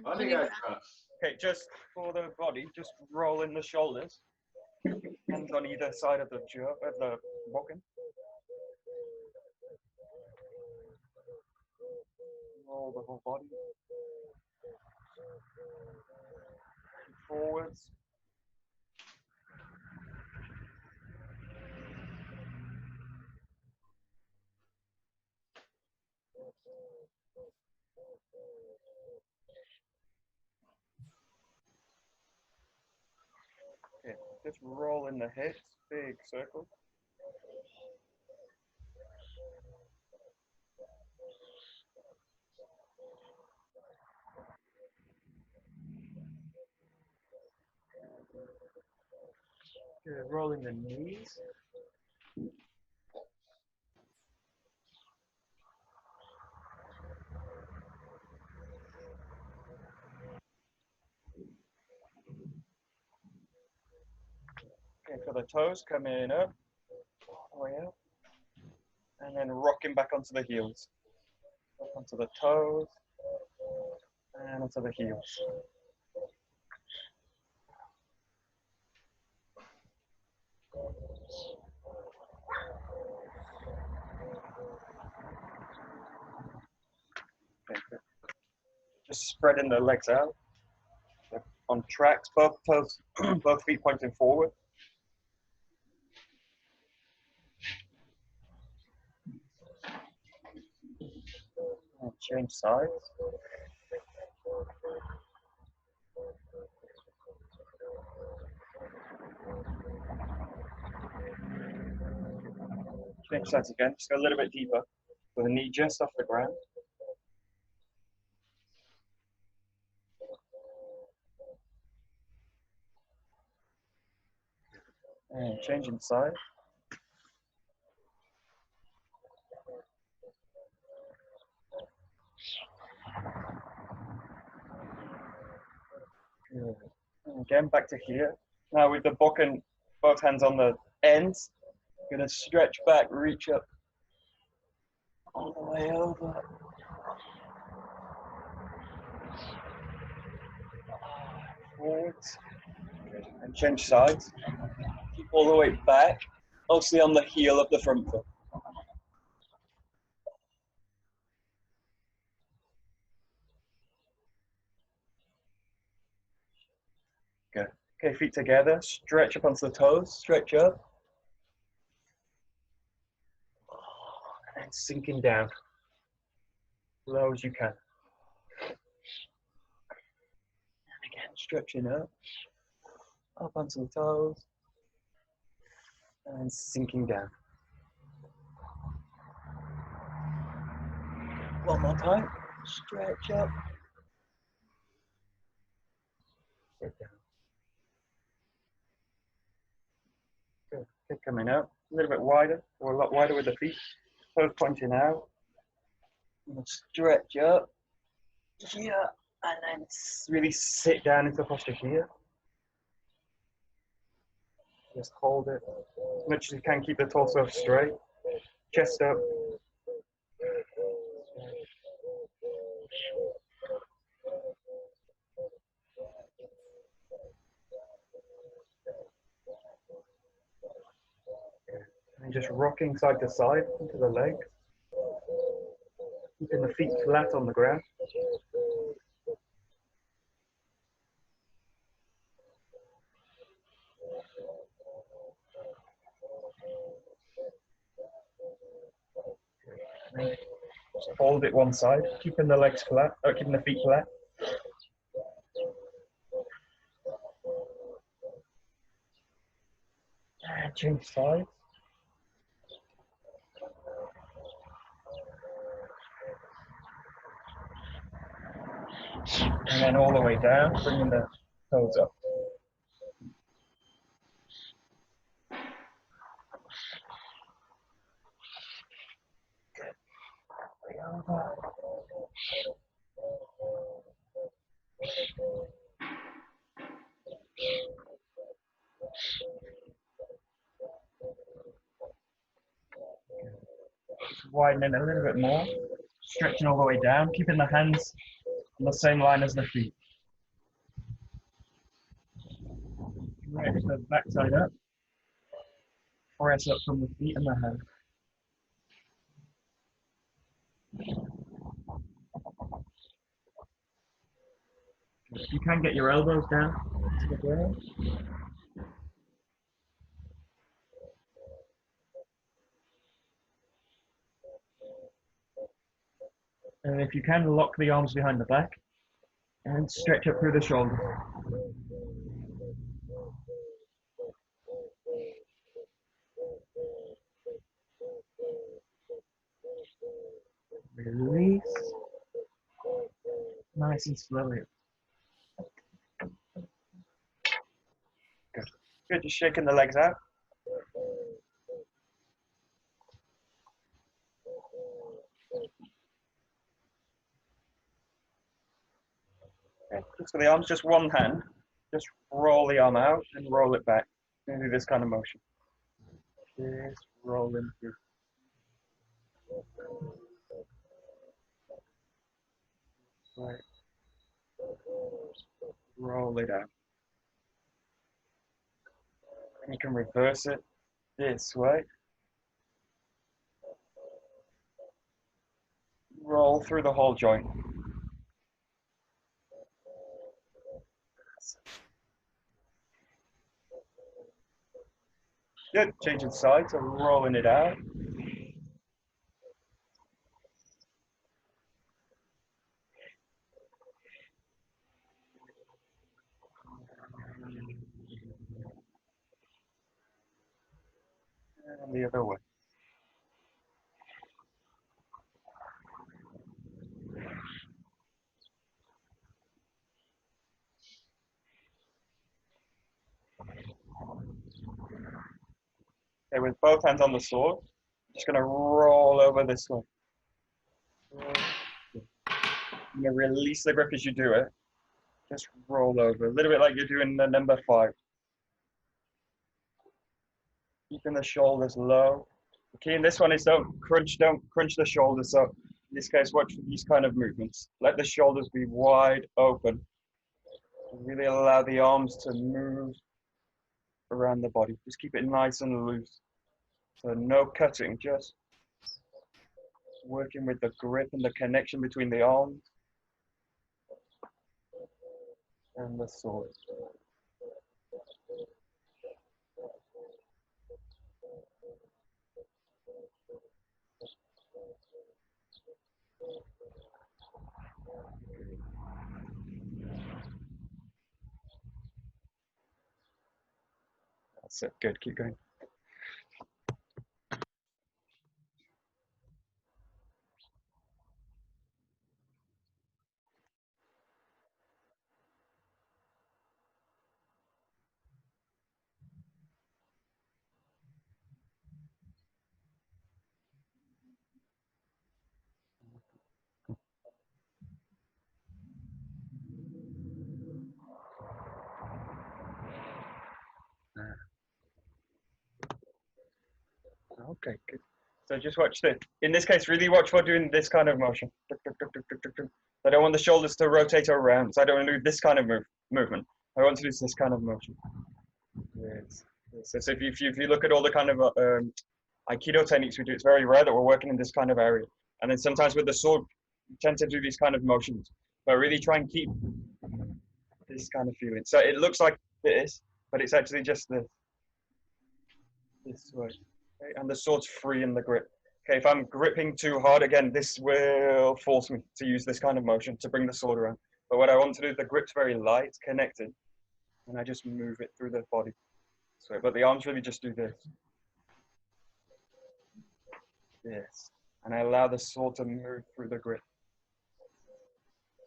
Okay, just for the body, just roll in the shoulders. Hands on either side of the bokken. Roll the whole body. Forwards. Okay, just roll in the hips, big circle. Good, rolling the knees. Okay, for the toes, coming up, way up, and then rocking back onto the heels. Up onto the toes, and onto the heels. Okay, good. Just spreading the legs out. On tracks, both toes, both feet pointing forward. And change sides. Change sides again, just go a little bit deeper, with the knee just off the ground. And changing side. Good. And again, back to here. Now with the bokken, both hands on the ends, you're going to stretch back, reach up all the way over. Forwards. And change sides. Keep all the way back, obviously on the heel of the front foot. Good. Okay, feet together, stretch up onto the toes, stretch up. And then sinking down, low as you can. And again, stretching up onto the toes, and sinking down. One more time, stretch up. Sit down. Good. Okay, coming out, a little bit wider, or a lot wider with the feet. Toes pointing out. And stretch up here, and then really sit down into posture here. Just hold it as much as you can. Keep the torso straight, chest up. And just rocking side to side into the legs. Keeping the feet flat on the ground. Just hold it one side, keeping the legs flat, keeping the feet flat. And change sides. And then all the way down, bringing the toes up. Good. Over. Just widening a little bit more, stretching all the way down, keeping the hands on the same line as the feet. Right, so back side up. Press up from the feet and the head. If you can get your elbows down to the ground. And if you can, lock the arms behind the back and stretch up through the shoulders. Release. Nice and slowly. Good. Good, just shaking the legs out. Okay, just for the arms, just one hand. Just roll the arm out and roll it back. And do this kind of motion. Just rolling through. Right. Roll it out. And you can reverse it this way. Roll through the whole joint. Good, changing sides, so rolling it out. And the other way. Okay, with both hands on the sword, just going to roll over this way. I'm going to release the grip as you do it. Just roll over, a little bit like you're doing the number 5. Keeping the shoulders low. The key in this one is don't crunch the shoulders. So in this case, watch these kind of movements. Let the shoulders be wide open. Really allow the arms to move around the body. Just keep it nice and loose. So no cutting, just working with the grip and the connection between the arms and the sword. That's it, good, keep going. Okay, good. So just watch this. In this case, really watch for doing this kind of motion. I don't want the shoulders to rotate around. So I don't want to do this kind of movement. I want to do this kind of motion. Yes. So if you look at all the kind of Aikido techniques we do, it's very rare that we're working in this kind of area. And then sometimes with the sword, we tend to do these kind of motions. But really try and keep this kind of feeling. So it looks like this, but it's actually just this way. Okay? And the sword's free in the grip. Okay, if I'm gripping too hard, again, this will force me to use this kind of motion to bring the sword around. But what I want to do, the grip's very light, connected, and I just move it through the body. So, but the arms really just do this. This. And I allow the sword to move through the grip.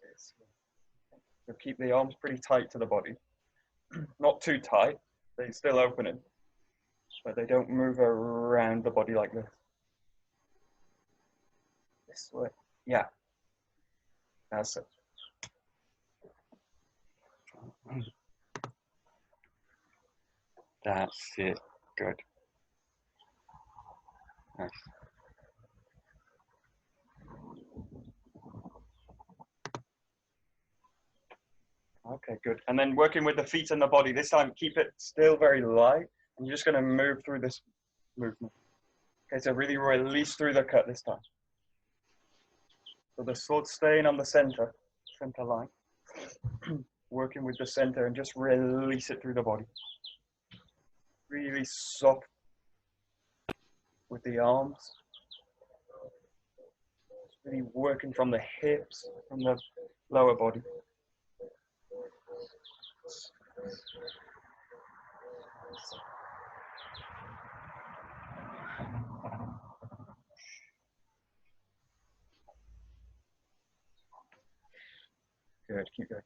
This. So keep the arms pretty tight to the body. Not too tight, they're still opening, but they don't move around the body like this. This way. Yeah. That's it. That's it. Good. Nice. Okay, good. And then working with the feet and the body. This time, keep it still very light. And you're just going to move through this movement. Okay, so really release through the cut this time. So the sword staying on the center line. Working with the center and just release it through the body. Really soft with the arms. Just really working from the hips, from the lower body. Good, keep going.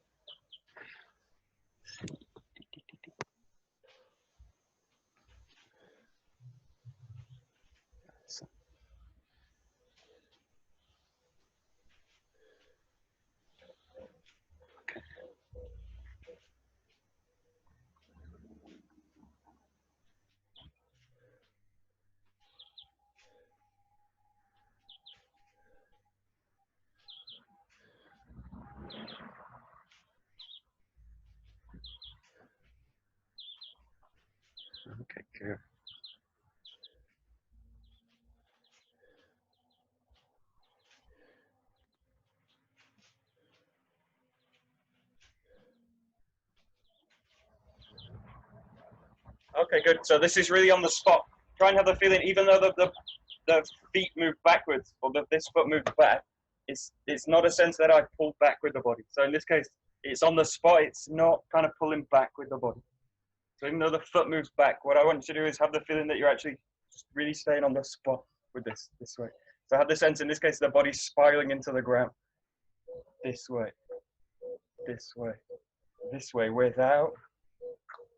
Okay, good. Okay, good. So this is really on the spot. Try and have the feeling, even though the feet move backwards, or this foot moves back, it's not a sense that I pulled back with the body. So in this case, it's on the spot. It's not kind of pulling back with the body. So even though the foot moves back, what I want you to do is have the feeling that you're actually just really staying on the spot with this way. So have the sense, in this case, the body's spiraling into the ground. This way, this way, this way, without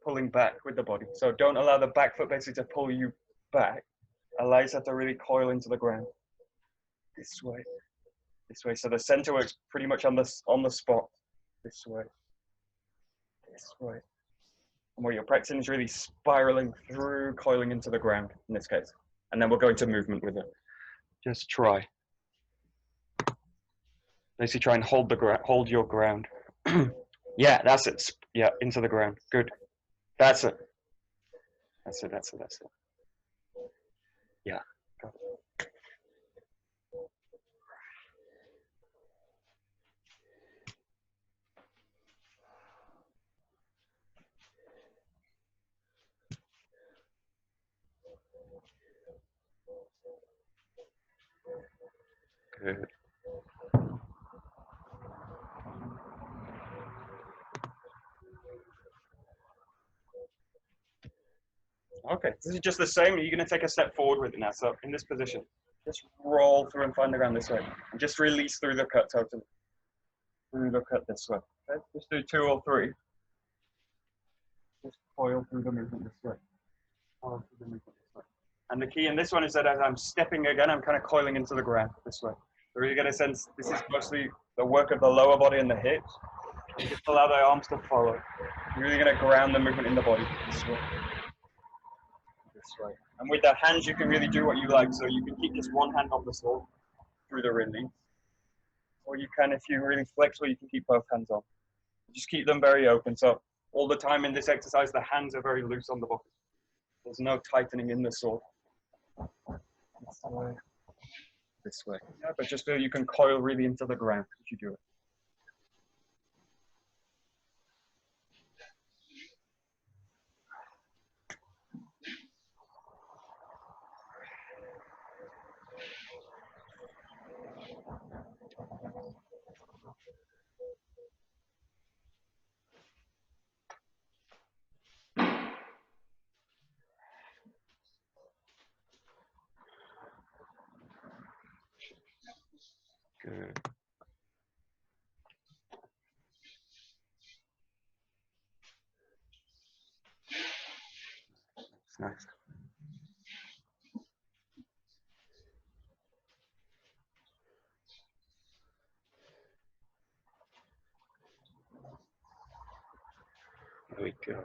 pulling back with the body. So don't allow the back foot basically to pull you back. Allow yourself to really coil into the ground. This way, this way. So the center works pretty much on the spot. This way, this way. And what you're practicing is really spiraling through, coiling into the ground in this case. And then we'll go into movement with it. Just try. Basically try and hold your ground. Yeah, that's it. Yeah, into the ground. Good. That's it. That's it, that's it, that's it. Yeah. Go. Good. Okay, this is just the same. You're going to take a step forward with it now. So in this position, just roll through and find the ground this way. And just release through the cut totally. Through the cut this way. Okay, just do 2 or 3. Just coil through the movement this way. Coil through the movement this way. And the key in this one is that as I'm stepping again, I'm kind of coiling into the ground this way. So really get a sense, this is mostly the work of the lower body and the hips. You just allow the arms to follow. You're really going to ground the movement in the body this way. This way. And with the hands, you can really do what you like. So you can keep just one hand on the sword through the release. Or you can, if you're really flexible, you can keep both hands on. Just keep them very open. So all the time in this exercise, the hands are very loose on the body. There's no tightening in the sword. This way. This way. Yeah, but just feel you can coil really into the ground if you do it. Good. Nice. There we go.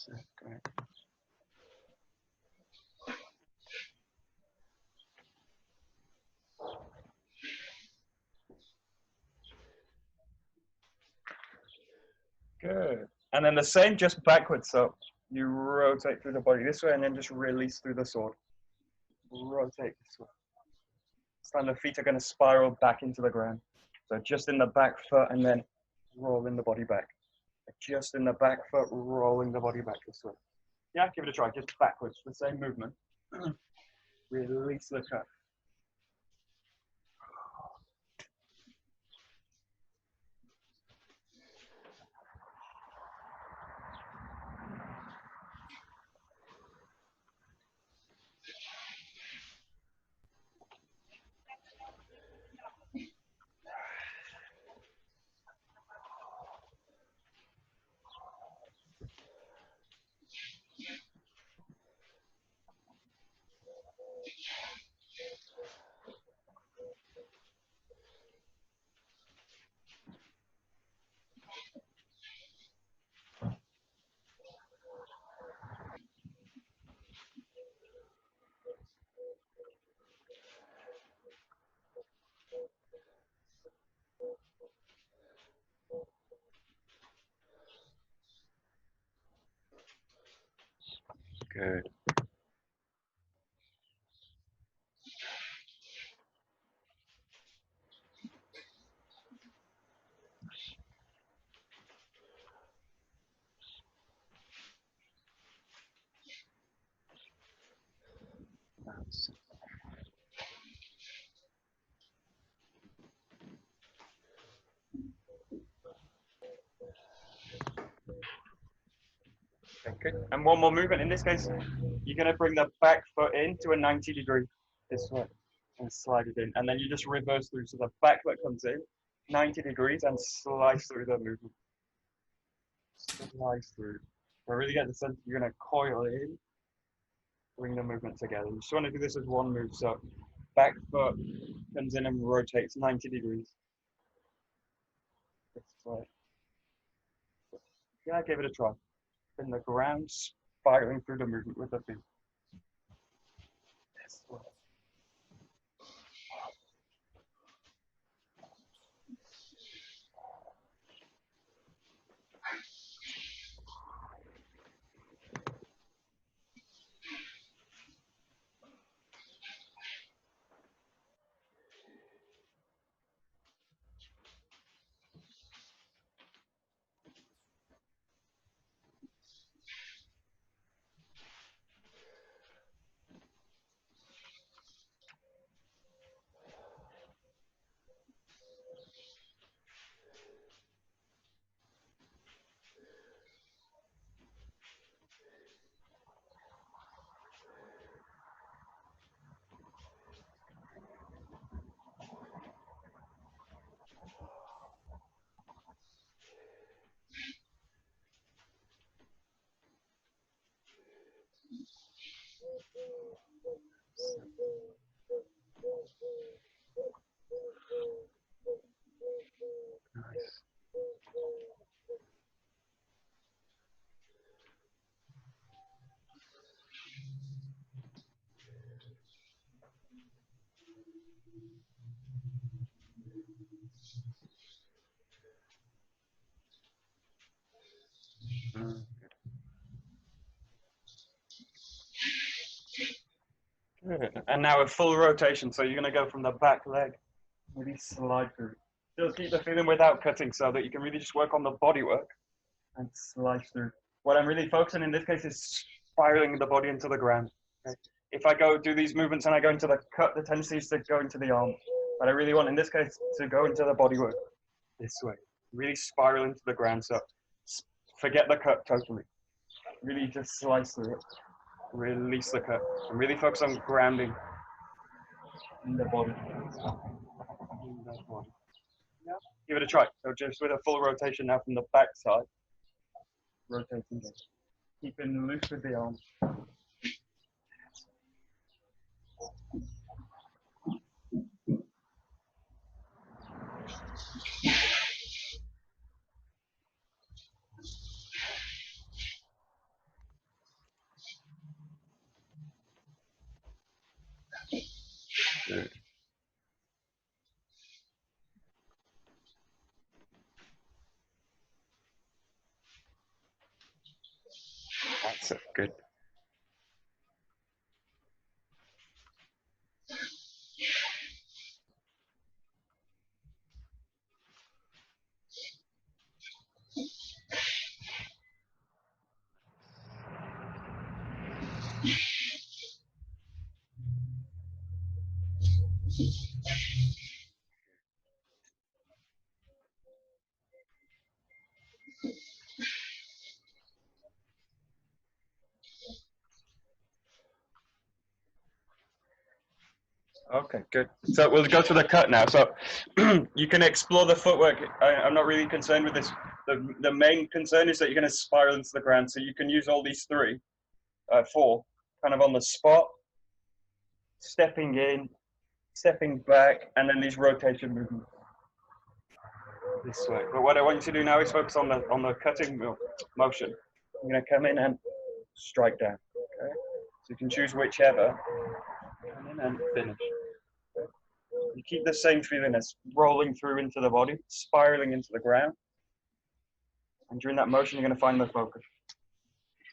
Great. Good. And then the same, just backwards. So you rotate through the body this way and then just release through the sword. Rotate this way. So the feet are going to spiral back into the ground. So just in the back foot and then rolling the body back. Just in the back foot, rolling the body back this way. Yeah, give it a try. Just backwards. The same movement. Release the cut. Good. Nice. Okay, good. And one more movement. In this case, you're going to bring the back foot into a 90 degree this way and slide it in. And then you just reverse through. So the back foot comes in 90 degrees and slice through the movement. Slice through. So really get the sense you're going to coil in, bring the movement together. You just want to do this as one move. So back foot comes in and rotates 90 degrees. This way. Yeah, give it a try. In the ground, spiraling through the movement with the feet. This way. Nice. Good. And now a full rotation. So you're going to go from the back leg, really slide through. Still keep the feeling without cutting so that you can really just work on the body work and slice through. What I'm really focusing in this case is spiraling the body into the ground. Okay? If I go do these movements and I go into the cut, the tendency is to go into the arm. But I really want, in this case, to go into the body work this way. Really spiral into the ground. So forget the cut totally. Really just slice through it. Release the cut. And really focus on grounding in the body. In the body. Yeah. Give it a try. So just with a full rotation now from the back side. Rotating it. Keeping loose with the arm. Good. That's it. Good. Okay, good. So we'll go to the cut now. So you can explore the footwork. I'm not really concerned with this. The main concern is that you're going to spiral into the ground. So you can use all these four, kind of on the spot, stepping in, stepping back, and then these rotation movements this way. But what I want you to do now is focus on the cutting motion. You're going to come in and strike down. Okay, so you can choose whichever. Come in and finish. You keep the same feeling as rolling through into the body, spiraling into the ground. And during that motion, you're going to find the focus.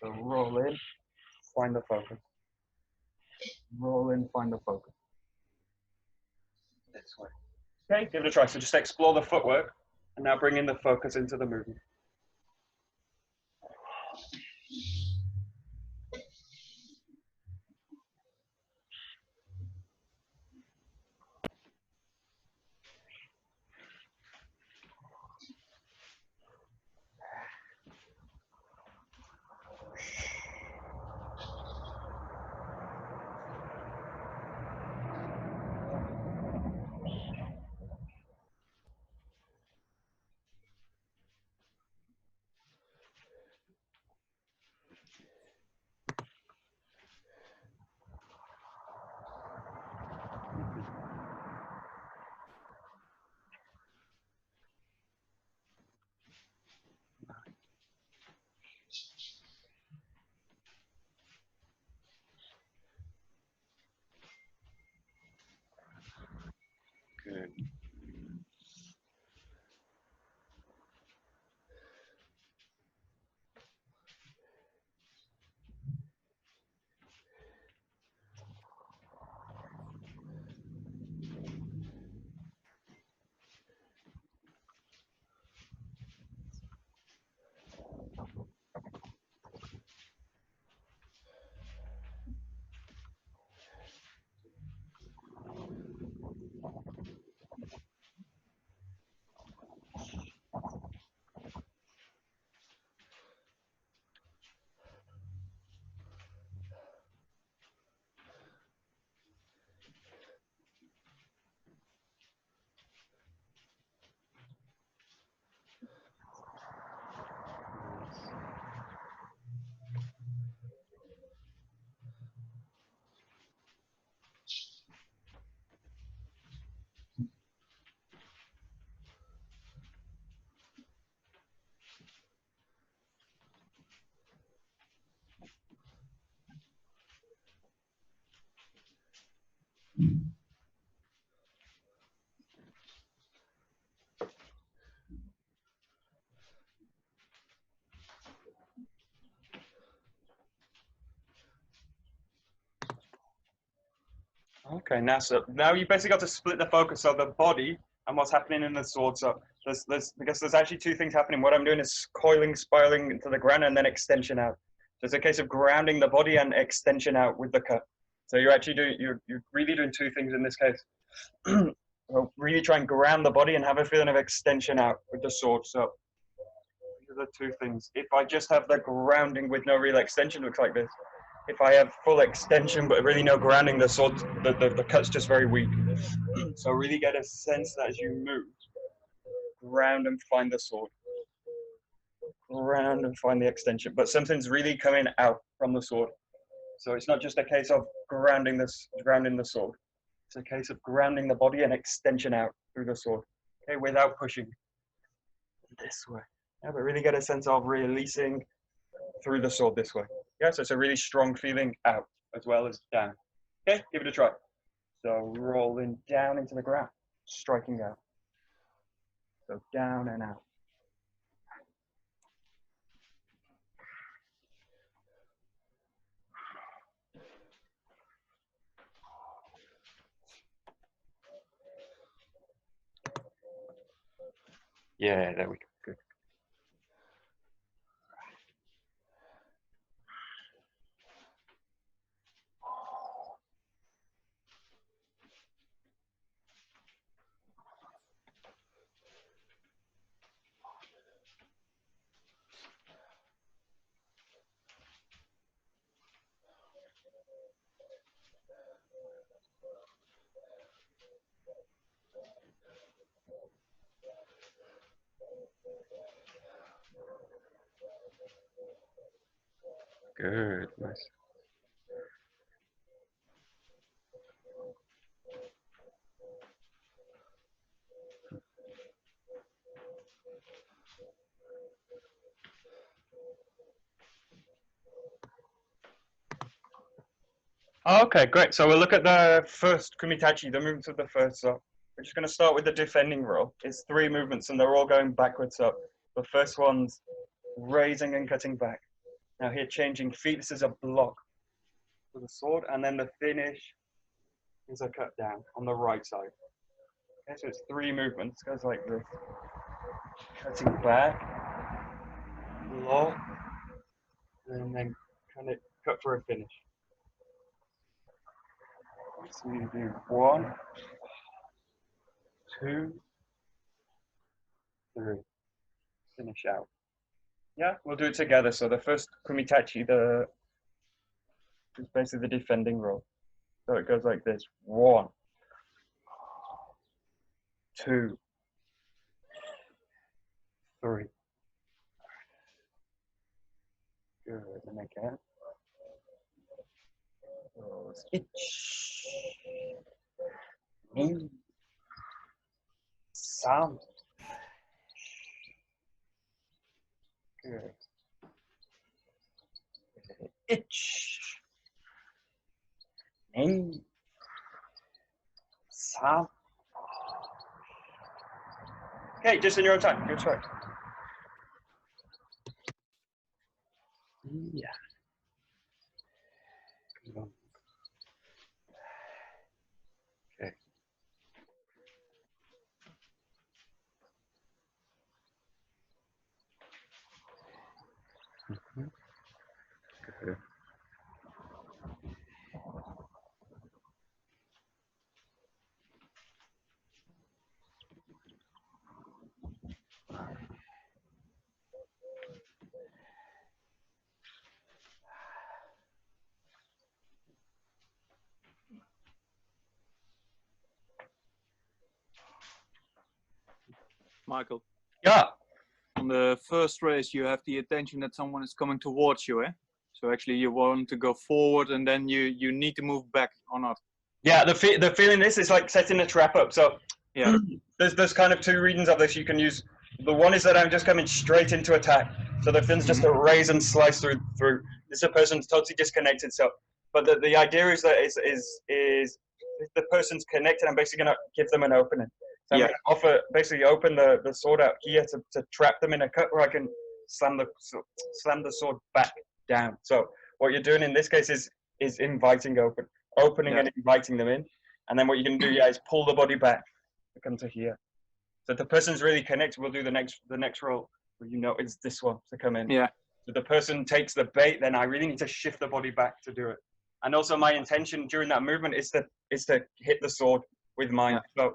So roll in, find the focus. Roll in, find the focus. This way. Okay, give it a try. So just explore the footwork and now bring in the focus into the movement. Good. Okay, now you basically got to split the focus of the body and what's happening in the sword. So because there's actually two things happening. What I'm doing is coiling, spiraling into the ground, and then extension out. So it's a case of grounding the body and extension out with the cut. So you're actually you're really doing two things in this case. Well, really try and ground the body and have a feeling of extension out with the sword. So these are the two things. If I just have the grounding with no real extension, it looks like this. If I have full extension but really no grounding, the sword, the cut's just very weak. So really get a sense that as you move, ground and find the sword. Ground and find the extension. But something's really coming out from the sword. So it's not just a case of grounding the sword. It's a case of grounding the body and extension out through the sword. Okay, without pushing. This way. Yeah, but really get a sense of releasing through the sword this way. Yeah, so it's a really strong feeling out as well as down. Okay, give it a try. So rolling down into the ground, striking out. So down and out. Yeah, there we go. Good. Good, nice. Okay, great. So we'll look at the first Kumitachi, the movements of the first. So we're just going to start with the defending roll. It's 3 movements and they're all going backwards up. The first one's raising and cutting back. Now here, changing feet. This is a block for the sword. And then the finish is a cut down on the right side. Okay, so it's 3 movements. It goes like this. Cutting back, block, and then kind of cut for a finish. So you do 1, 2, 3. Finish out. Yeah, we'll do it together. So the first Kumitachi, is basically the defending roll. So it goes like this: 1, 2, 3. Good. And again. In. Sound. Good. Itch. In. Sound. Okay, just in your own time. Good try. Yeah. Okay. Good. Michael, Yeah. on the first race, you have the attention that someone is coming towards you, eh? So actually, you want to go forward, and then you need to move back or not? Yeah, the feeling this is like setting a trap up. So yeah, there's kind of 2 readings of this you can use. The one is that I'm just coming straight into attack. So the fin's just a raise and slice through. This person's totally disconnected. So, but the idea is that is if the person's connected, I'm basically gonna give them an opening. So I'm gonna basically open the sword out here to trap them in a cut where I can slam the sword back down. So what you're doing in this case is inviting opening and inviting them in, and then what you can do is pull the body back to come to here. So if the person's really connected, we'll do the next roll where it's this one to come in. Yeah. So the person takes the bait, then I really need to shift the body back to do it. And also my intention during that movement is to hit the sword with mine. Yeah.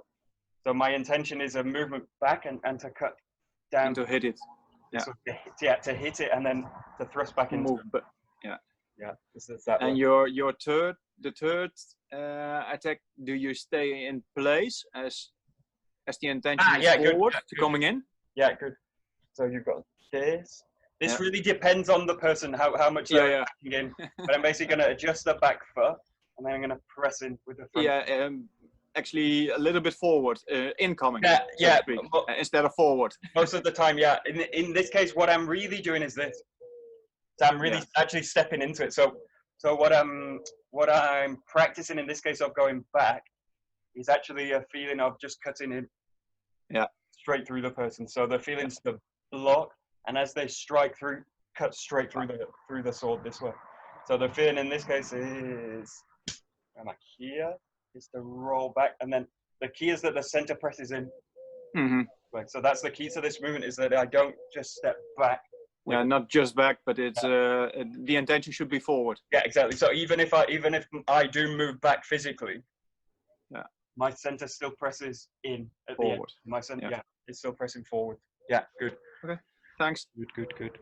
So my intention is a movement back and to cut down. And to hit it. Yeah. To hit it and then to thrust back into it. But yeah. Yeah. This is that. And the third attack, do you stay in place as the intention is forward to coming in? Yeah, good. So you've got this. This really depends on the person, how much they're backing in. But I'm basically going to adjust the back foot, and then I'm going to press in with the front. Yeah, actually a little bit forward, incoming. Yeah, instead of forward. Most of the time, yeah. In this case, what I'm really doing is this. So I'm really actually stepping into it. So what I'm practicing in this case of going back is actually a feeling of just cutting in straight through the person. So the feeling's the block, and as they strike through, cut straight through the sword this way. So the feeling in this case is, am I here? Is to roll back, and then the key is that the center presses in. Right, so that's the key to this movement, is that I don't just step back. Yeah, not just back, but it's the intention should be forward. Yeah, exactly. So even if I do move back physically, my center still presses in at Forward. the end. My center, it's still pressing forward. Yeah, good. Okay, thanks. Good. Could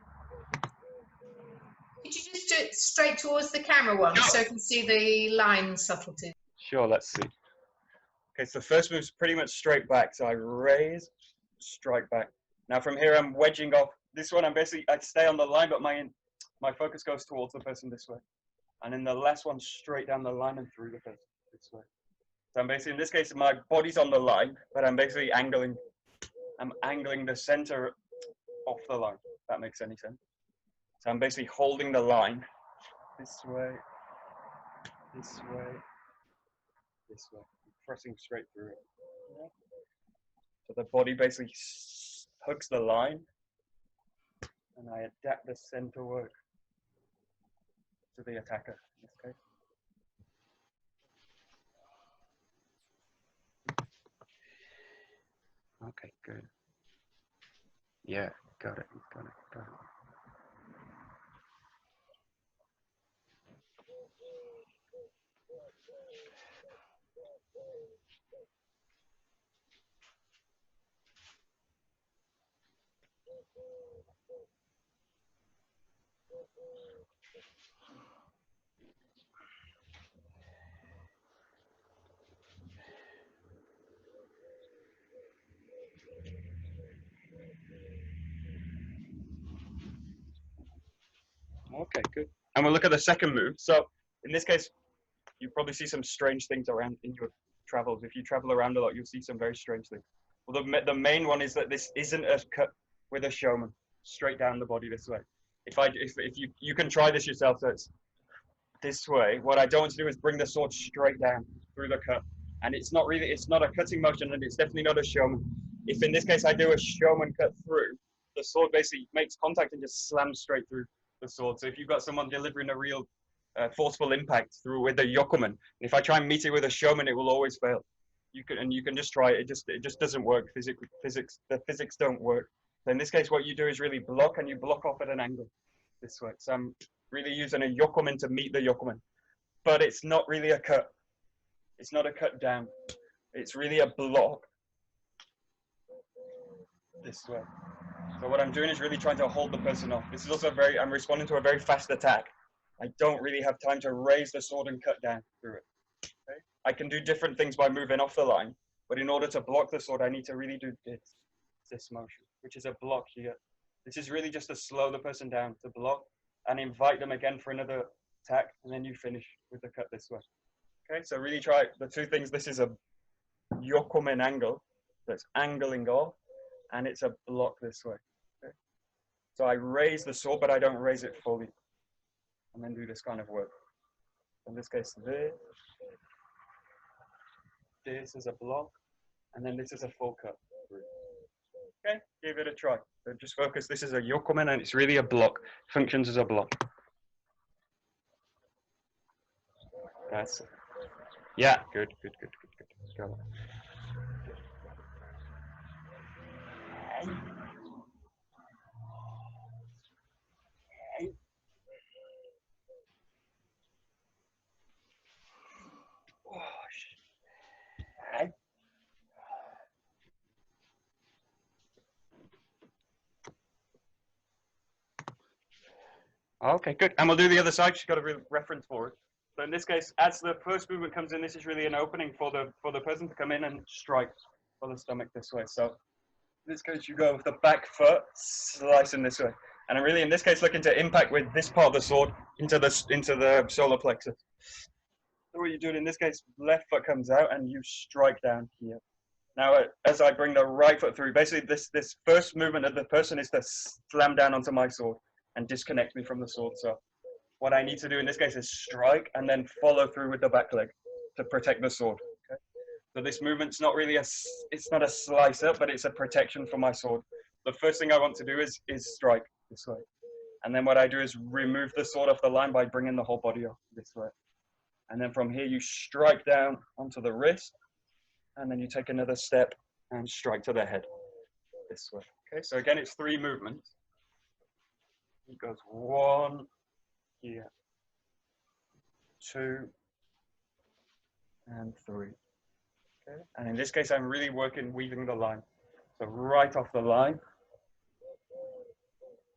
you just do it straight towards the camera once so I can see the line subtlety? Sure, let's see. Okay, so the first move's pretty much straight back. So I raise, strike back. Now from here, I'm wedging off. This one, I stay on the line, but my focus goes towards the person this way. And in the last one, straight down the line and through the person this way. So I'm basically, in this case, my body's on the line, but I'm basically angling the center off the line, if that makes any sense. So I'm basically holding the line this way, this way, this way, pressing straight through it. Yeah. So the body basically hugs the line, and I adapt the center work to the attacker in this case. Okay, good. Yeah, got it. Okay, good. And we'll look at the second move. So in this case, you probably see some strange things around in your travels. If you travel around a lot, you'll see some very strange things. Well, the main one is that this isn't a cut with a showman, straight down the body this way. If you can try this yourself, so it's this way. What I don't want to do is bring the sword straight down through the cut. And it's not a cutting motion, and it's definitely not a showman. If in this case I do a showman cut through, the sword basically makes contact and just slams straight through the sword. So if you've got someone delivering a real forceful impact through with a yokomen, if I try and meet it with a showman, it will always fail. You can just try it. It just doesn't work physically. The physics don't work. So in this case, what you do is really block, and you block off at an angle this way. So I'm really using a yokomen to meet the yokomen, but it's not really a cut. It's not a cut down. It's really a block this way. So what I'm doing is really trying to hold the person off. This is also I'm responding to a very fast attack. I don't really have time to raise the sword and cut down through it. Okay? I can do different things by moving off the line, but in order to block the sword, I need to really do this motion, which is a block here. This is really just to slow the person down, to block, and invite them again for another attack, and then you finish with the cut this way. Okay, so really try the two things. This is a yokomen angle, that's angling off, and it's a block this way. Okay? So I raise the sword, but I don't raise it fully, and then do this kind of work. In this case, this is a block, and then this is a full cut. Okay, give it a try. So just focus. This is a yokomen, and it's really a block. Functions as a block. That's it. Yeah, good. Got it. Okay, good. And we'll do the other side. She's got a reference for it. So in this case, as the first movement comes in, this is really an opening for the person to come in and strike for the stomach this way. So in this case, you go with the back foot, slicing this way. And I'm really, in this case, looking to impact with this part of the sword into the solar plexus. So what you do in this case, left foot comes out and you strike down here. Now, as I bring the right foot through, basically this first movement of the person is to slam down onto my sword and disconnect me from the sword. So what I need to do in this case is strike and then follow through with the back leg to protect the sword. Okay? So this movement's not really it's not a slice up, but it's a protection for my sword. The first thing I want to do is strike this way. And then what I do is remove the sword off the line by bringing the whole body up this way. And then from here, you strike down onto the wrist, and then you take another step and strike to the head this way. Okay, so again, it's 3 movements. It goes 1 here, 2, and 3. Okay, and in this case, I'm really weaving the line. So right off the line,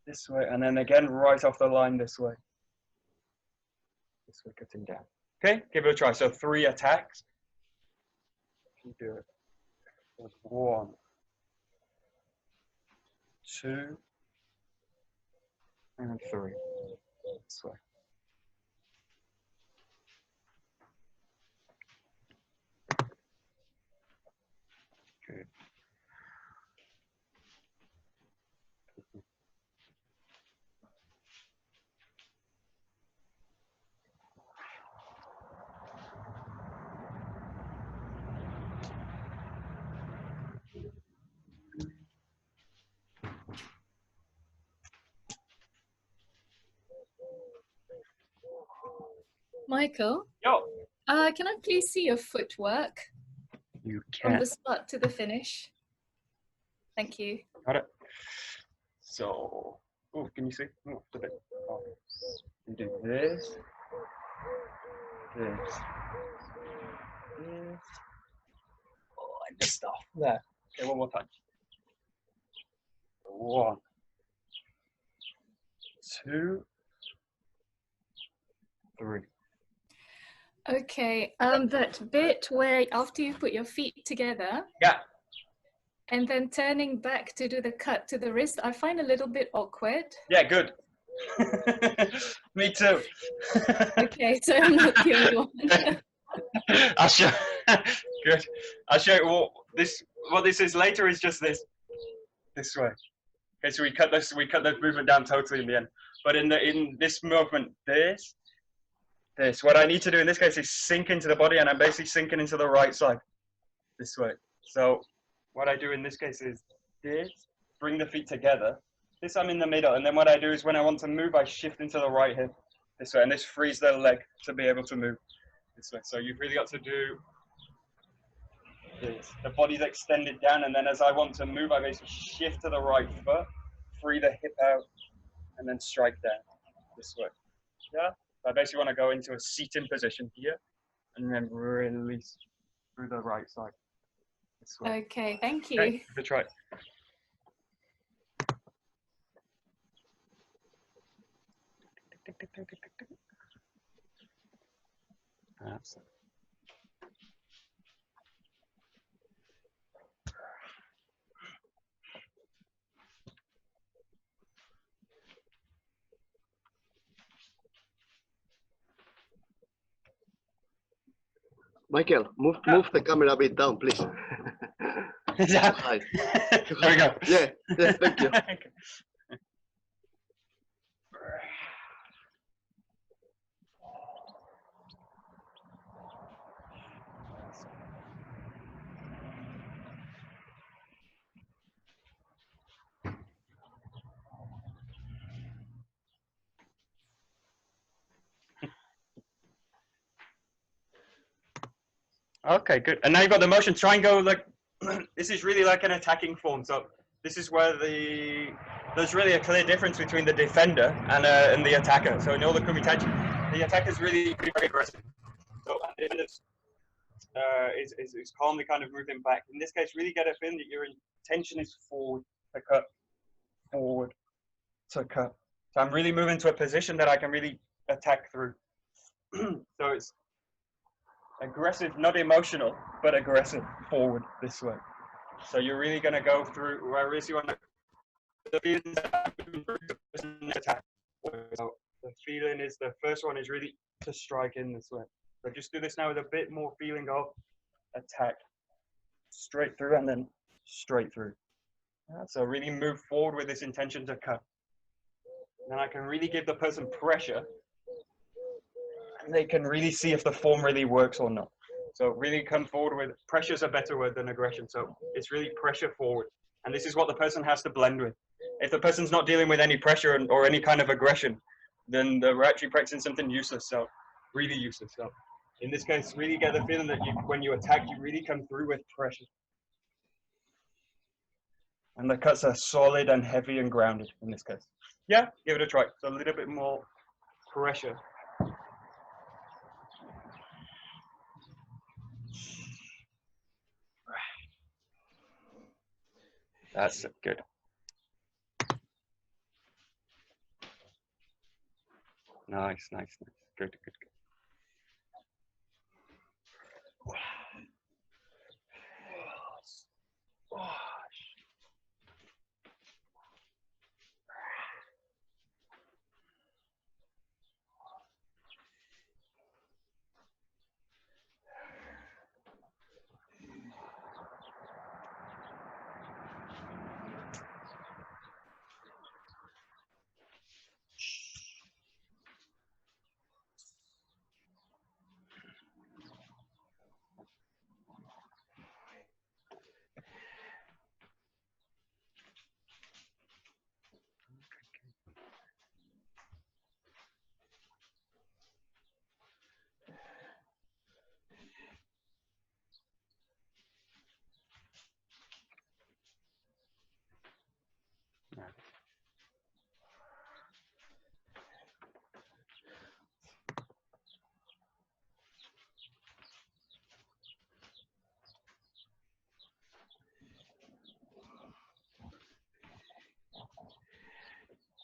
this way, and then again, right off the line this way. This way, cutting down. Okay, give it a try. So 3 attacks. You do it. So 1, 2, and 3. This way. Good. Michael, Yo, can I please see your footwork you from can. the start to the finish? Thank you. Got it. So, oh, can you see? Oh, a bit. Oh. You do this, this. Oh, I missed off there. Okay, one more time. 1, 2, 3. Okay, that bit where after you put your feet together Yeah. and then turning back to do the cut to the wrist, I find a little bit awkward. Yeah, good. Me too. Okay, so I'm not the only one. I'll show. Good. I'll show you what this is later. Is just this way. Okay, so we cut the movement down totally in the end. But in this movement, this. What I need to do in this case is sink into the body, and I'm basically sinking into the right side this way. So what I do in this case is this, bring the feet together. This I'm in the middle, and then what I do is when I want to move, I shift into the right hip this way, and this frees the leg to be able to move this way. So you've really got to do this. The body's extended down, and then as I want to move, I basically shift to the right foot, free the hip out, and then strike down this way. Yeah? So I basically want to go into a seating position here, and then release through the right side this way. Okay, thank you. Okay, give it a try. Absolutely. Michael, move the camera a bit down, please. Yeah. Hi. There we go. Yeah, thank you. Okay, good. And now you've got the motion. Try and go like, this is really like an attacking form. So this is where there's really a clear difference between the defender and the attacker. So in all the Kumitachi, the attacker is really very aggressive. So the defender is calmly kind of moving back. In this case, really get a feeling that your intention is forward to cut, forward to cut. So I'm really moving to a position that I can really attack through. So it's aggressive, not emotional, but aggressive forward this way. So you're really going to go through where I really want to the feeling attack. So the feeling is the first one is really to strike in this way. So just do this now with a bit more feeling of attack, straight through and then straight through. Yeah, so really move forward with this intention to cut. And I can really give the person pressure, and they can really see if the form really works or not. So really come forward with, pressure is a better word than aggression. So it's really pressure forward. And this is what the person has to blend with. If the person's not dealing with any pressure or any kind of aggression, then they're actually practicing something useless. So really useless. So in this case, really get the feeling that when you attack, you really come through with pressure. And the cuts are solid and heavy and grounded in this case. Yeah, give it a try. So a little bit more pressure. That's good. Nice, nice, nice. Good, good, good.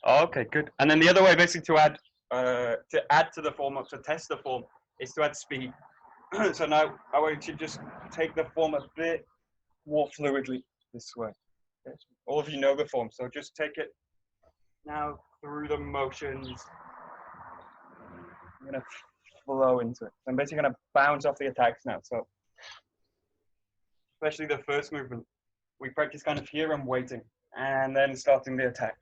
Okay, good. And then the other way, basically, to add to the form, to test the form, is to add speed. So now I want you to just take the form a bit more fluidly this way. Okay. All of you know the form, so just take it now through the motions. I'm gonna flow into it. I'm basically gonna bounce off the attacks now. So especially the first movement, we practice kind of here and waiting, and then starting the attack.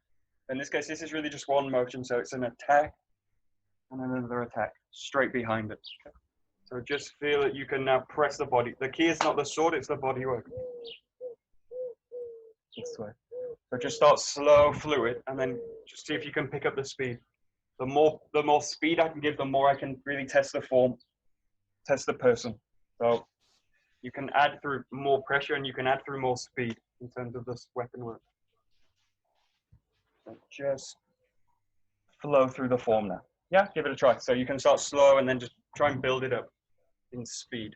In this case, this is really just one motion, so it's an attack and another attack straight behind it. Okay. So just feel that you can now press the body. The key is not the sword, it's the body work. This way. So just start slow, fluid, and then just see if you can pick up the speed. The more speed I can give, the more I can really test the form, test the person. So you can add through more pressure and you can add through more speed in terms of this weapon work. So just flow through the form now. Yeah, give it a try. So you can start slow and then just try and build it up in speed.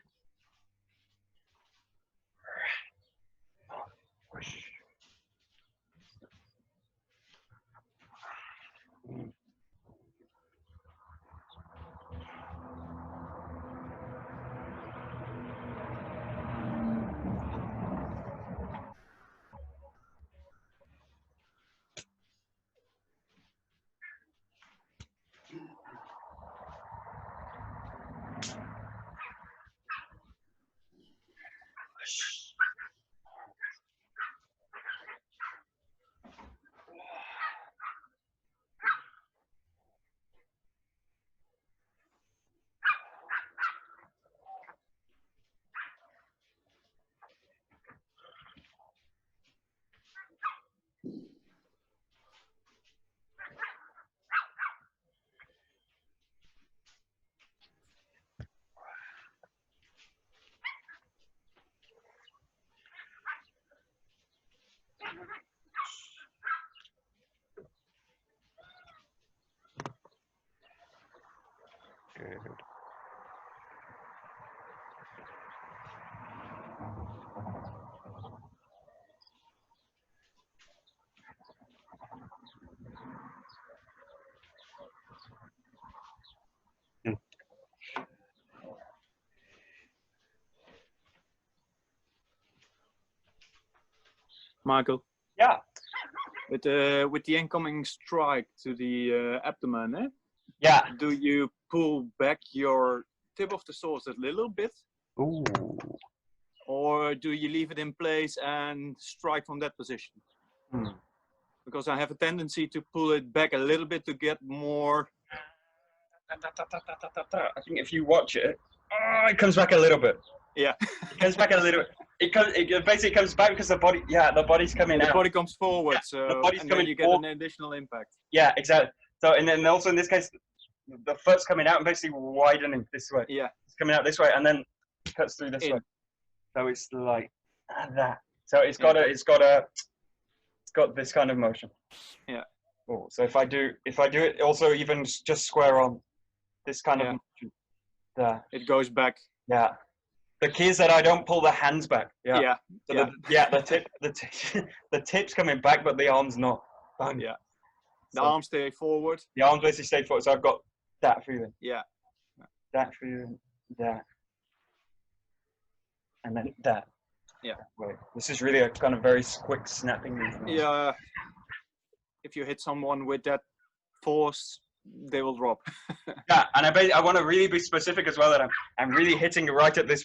Good. Michael, Yeah. with the incoming strike to the abdomen, eh? Yeah. Do you pull back your tip of the sword a little bit? Ooh. Or do you leave it in place and strike from that position? Because I have a tendency to pull it back a little bit to get more I think if you watch it, it comes back a little bit. Yeah. It comes back a little bit. It basically comes back because the body's coming The out. body comes forward, so body's and then coming you get forward. an additional impact. Yeah, exactly. So, and then also in this case, the foot's coming out and basically widening this way. Yeah. It's coming out this way and then cuts through this In. way. So it's like that. So it's got this kind of motion. Yeah. Oh, so if I do it also even just square on this kind of motion there. It goes back. Yeah. The key is that I don't pull the hands back. Yeah. Yeah. So the tip's coming back, but the arm's not. Bang. Yeah. The So arms stay forward. the arms basically stay forward. So I've got that feeling. Yeah. That feeling. That. And then that. Yeah. Wait. This is really a kind of very quick snapping movement. Yeah. If you hit someone with that force, they will drop. Yeah, and I want to really be specific as well that I'm really hitting right at this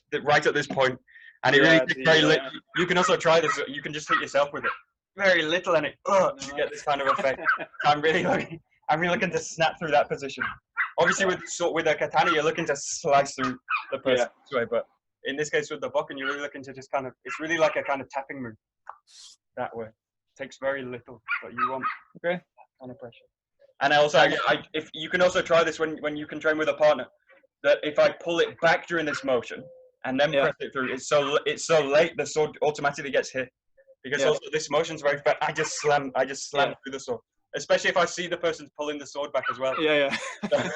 point, and it really takes very little. You can also try this. You can just hit yourself with it, very little, and you get this kind of effect. I'm really looking to snap through that position. Obviously, with a katana, you're looking to slice through the person this way, but in this case with the Bokken, you're really looking to just it's really like a kind of tapping move that way. It takes very little, but you want that kind of pressure. And if you can also try this when you can train with a partner, that if I pull it back during this motion and then press it through, it's so late the sword automatically gets hit, because also this motion's very fast. I just slam through the sword, especially if I see the person's pulling the sword back as well. Yeah. So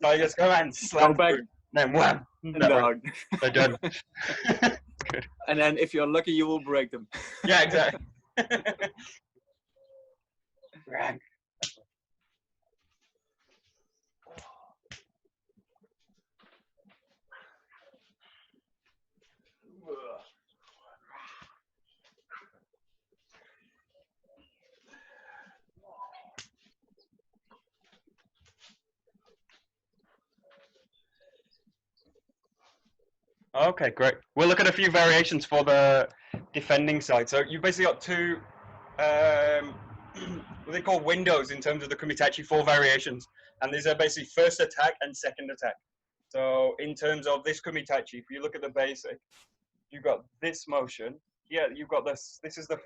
I just go and slam back, through, then wham, down. they're done. Good. And then if you're lucky, you will break them. Yeah, exactly. Right. Okay, great. We'll look at a few variations for the defending side. So you've basically got two, what they call windows in terms of the Kumitachi, 4 variations. And these are basically first attack and second attack. So in terms of this Kumitachi, if you look at the basic, you've got this motion. Yeah, you've got this. This is the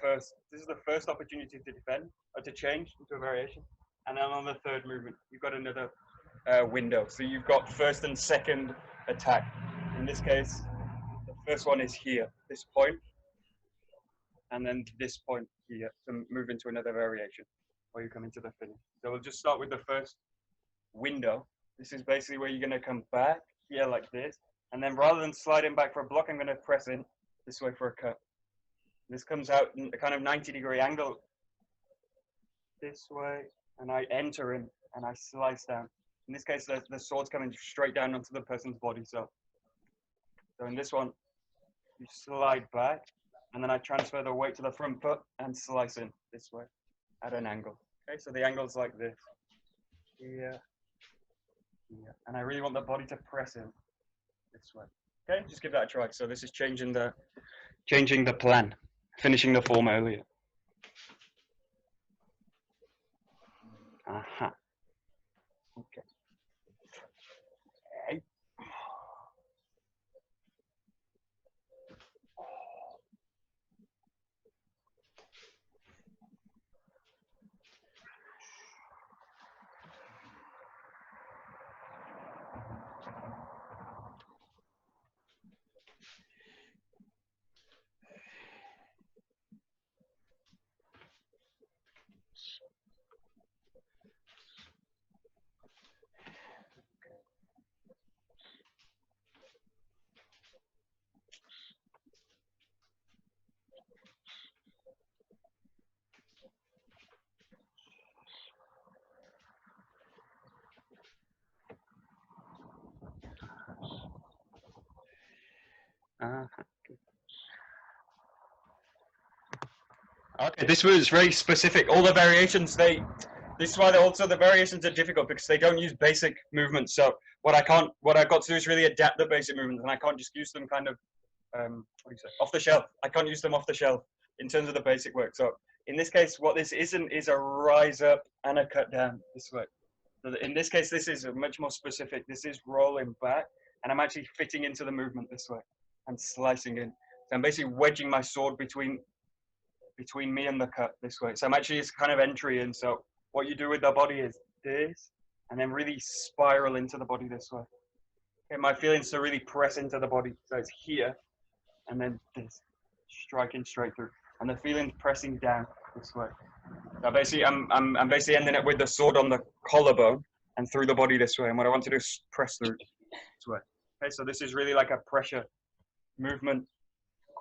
first opportunity to defend or to change into a variation. And then on the third movement, you've got another window. So you've got first and second attack. In this case, the first one is here, this point, and then this point here to move into another variation, where you come into the finish. So we'll just start with the first window. This is basically where you're going to come back here like this, and then rather than sliding back for a block, I'm going to press in this way for a cut. This comes out in a kind of 90-degree angle this way, and I enter in and I slice down. In this case, the sword's coming straight down onto the person's body. So in this one, you slide back, and then I transfer the weight to the front foot and slice in this way at an angle. Okay, so the angle's like this. Here, here. And I really want the body to press in this way. Okay, just give that a try. So this is changing the plan, finishing the form earlier. Aha. Okay. Okay, this was very specific. All the variations, this is why also the variations are difficult, because they don't use basic movements. So what I've got to do is really adapt the basic movements, and I can't just use them kind of, off the shelf. I can't use them off the shelf in terms of the basic work. So in this case, what this isn't is a rise up and a cut down this way. So in this case, this is much more specific. This is rolling back, and I'm actually fitting into the movement this way and slicing in. So I'm basically wedging my sword between me and the cut this way. So I'm actually, it's kind of entry in. So what you do with the body is this, and then really spiral into the body this way. Okay, my feeling is to really press into the body. So it's here, and then this, striking straight through. And the feeling pressing down this way. So basically, I'm basically ending up with the sword on the collarbone and through the body this way. And what I want to do is press through this way. Okay, so this is really like a pressure movement,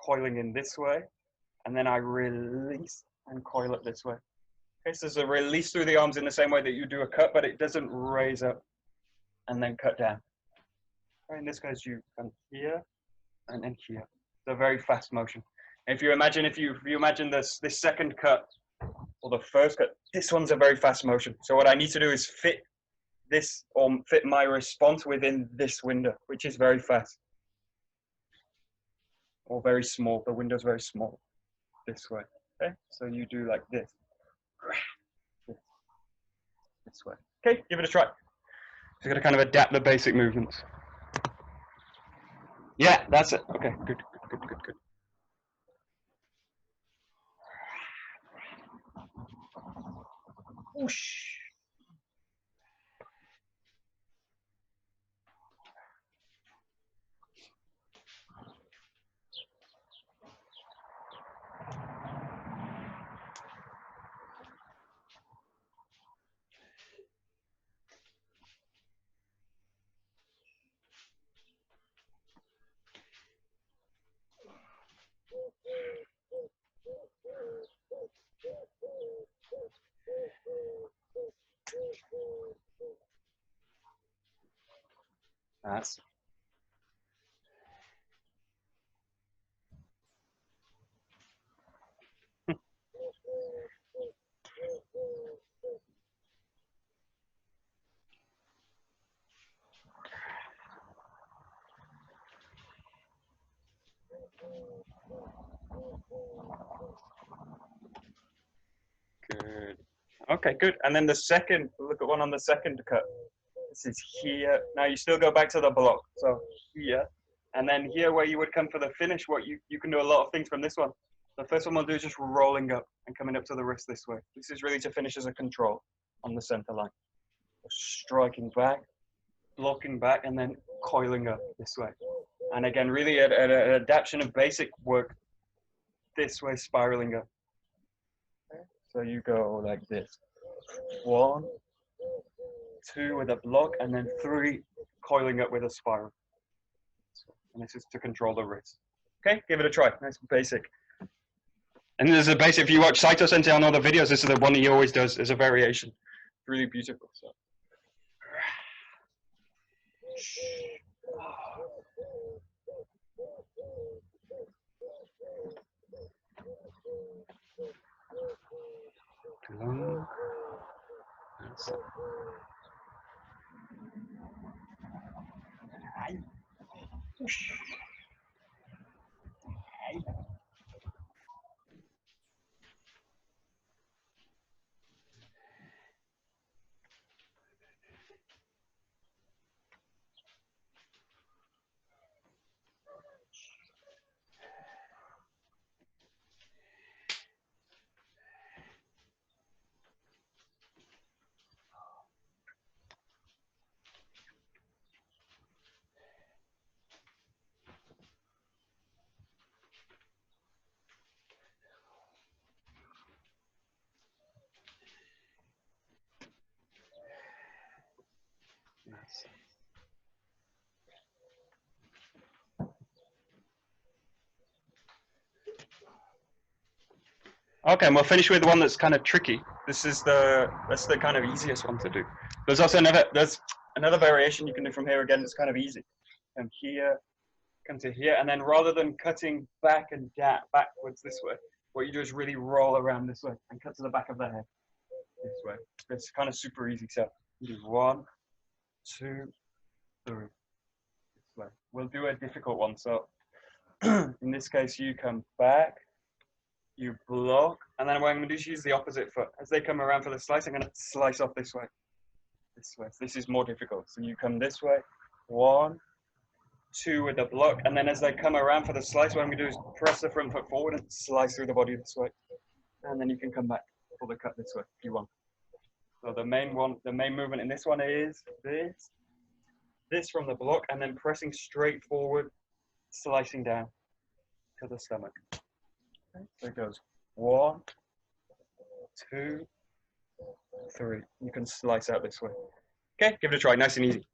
coiling in this way. And then I release and coil it this way. Okay, so there's a release through the arms in the same way that you do a cut, but it doesn't raise up and then cut down. Okay, in this case, you come here and then here. It's a very fast motion. If you imagine, if you imagine this second cut or the first cut, this one's a very fast motion. So what I need to do is fit this or fit my response within this window, which is very fast or very small. The window's very small this way. Okay, so you do like this, this way. Okay, give it a try. So you're gonna kind of adapt the basic movements. Yeah, that's it. Okay, good. Whoosh. That's good. Okay, good. And then the second, look at one on the second cut. This is here. Now you still go back to the block. So here, and then here where you would come for the finish, what you can do a lot of things from this one. The first one we'll do is just rolling up and coming up to the wrist this way. This is really to finish as a control on the center line. Striking back, blocking back, and then coiling up this way. And again, really an adaptation of basic work this way, spiraling up. Okay. So you go like this. 1, 2 with a block, and then 3 coiling up with a spiral. And this is to control the wrist. Okay, give it a try. Nice basic. And there's a basic, if you watch Saito Sensei on other videos, this is the one he always does as a variation. Really beautiful. So. Long. That's it. Okay, and we'll finish with one that's kind of tricky. That's the kind of easiest one to do. There's also another variation you can do from here again that's kind of easy. Come here, come to here, and then rather than cutting back and down, backwards this way, what you do is really roll around this way and cut to the back of the head this way. It's kind of super easy. So you do 1, 2, 3 this way. We'll do a difficult one. So in this case, you come back, you block, and then what I'm going to do is use the opposite foot. As they come around for the slice, I'm going to slice off this way. this way. So this is more difficult. So you come this way, 1, 2 with the block, and then as they come around for the slice, what I'm going to do is press the front foot forward and slice through the body this way. And then you can come back for the cut this way if you want. So the main movement in this one is this from the block, and then pressing straight forward, slicing down to the stomach. Okay, so it goes 1, 2, 3. You can slice out this way. Okay, give it a try, nice and easy.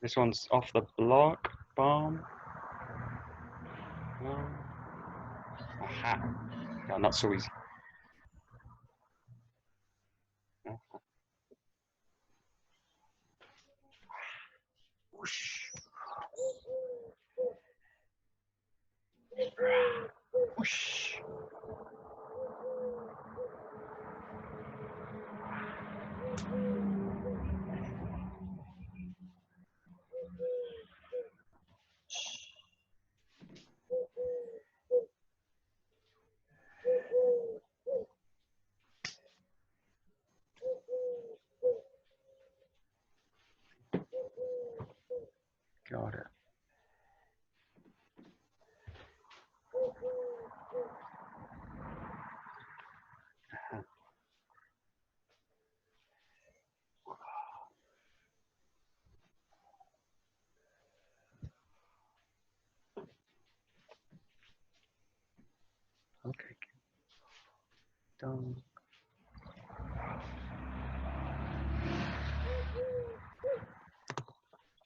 This one's off the block, bomb. Aha. No, not so easy. Whoosh. Whoosh. Got it. Okay. Done.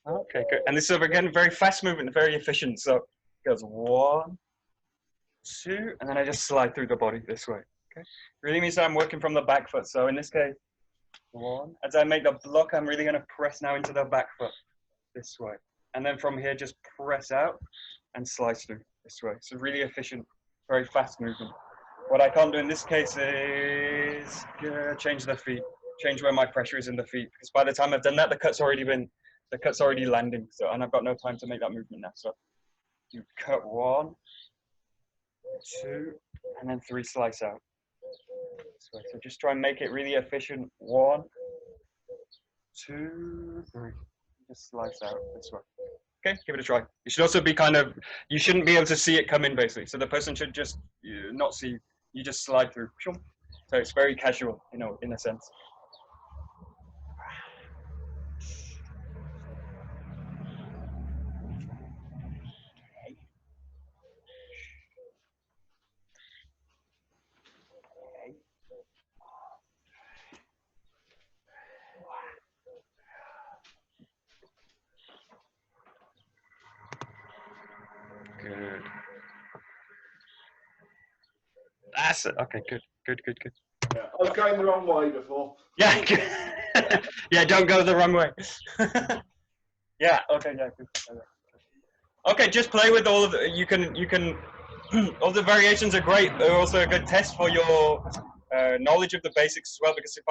Okay, good. And this is again very fast movement, very efficient. So it goes 1, 2, and then I just slide through the body this way. Okay. Really means that I'm working from the back foot. So in this case, 1. As I make the block, I'm really going to press now into the back foot this way. And then from here, just press out and slice through this way. So really efficient, very fast movement. What I can't do in this case is change the feet, change where my pressure is in the feet. Because by the time I've done that, the cut's already landing. So, and I've got no time to make that movement now. So you cut 1, 2, and then 3 slice out. So just try and make it really efficient. 1, 2, 3. Just slice out this way. Okay, give it a try. You should also be you shouldn't be able to see it come in basically. So the person should just not see, you just slide through. So it's very casual, in a sense. Good. That's it. Okay, good. Yeah, I was going the wrong way before. Yeah, yeah, don't go the wrong way. Yeah, okay, yeah, good. Okay, just play with all of the, you can, all the variations are great. They're also a good test for your knowledge of the basics as well, because if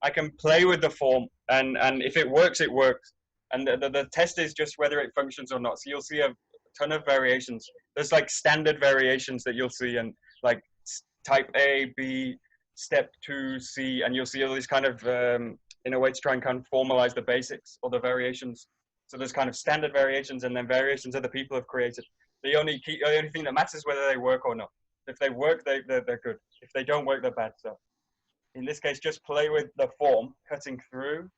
I can play with the form, and if it works, it works. And the test is just whether it functions or not. So you'll see a ton of variations. There's like standard variations that you'll see, and like type A, B, step 2, C, and you'll see all these kind of, in a way to try and kind of formalize the basics or the variations. So there's kind of standard variations and then variations other people have created. The only thing that matters is whether they work or not. If they work, they're good. If they don't work, they're bad. So in this case, just play with the form, cutting through.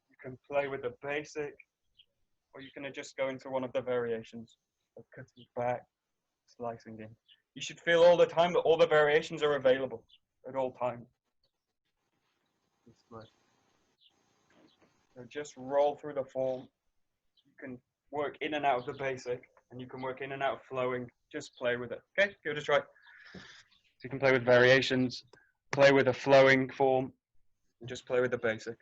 You can play with the basic, or you can just go into one of the variations of cutting back, slicing in. You should feel all the time that all the variations are available at all times. This way. So just roll through the form. You can work in and out of the basic, and you can work in and out of flowing. Just play with it. Okay, give it a try. So you can play with variations, play with a flowing form, and just play with the basic.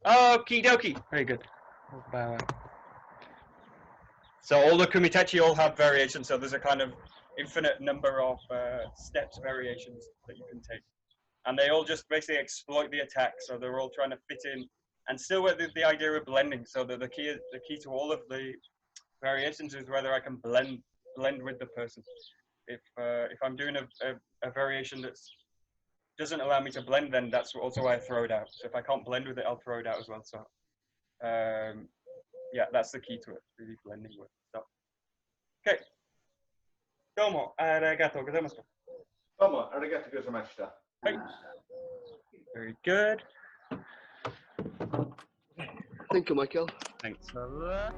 Okie dokie. Very good. Bow out. So all the Kumitachi all have variations. So there's a kind of infinite number of steps variations that you can take. And they all just basically exploit the attack. So they're all trying to fit in, and still with the idea of blending. So the key to all of the variations is whether I can blend with the person. If I'm doing a variation that doesn't allow me to blend, then that's also why I throw it out. So if I can't blend with it, I'll throw it out as well. So yeah, that's the key to it, really blending with stuff. Okay. Domo arigatou gozaimasu. Domo arigatou gozaimasu. Right. Very good. Thank you, Michael. Thanks a lot.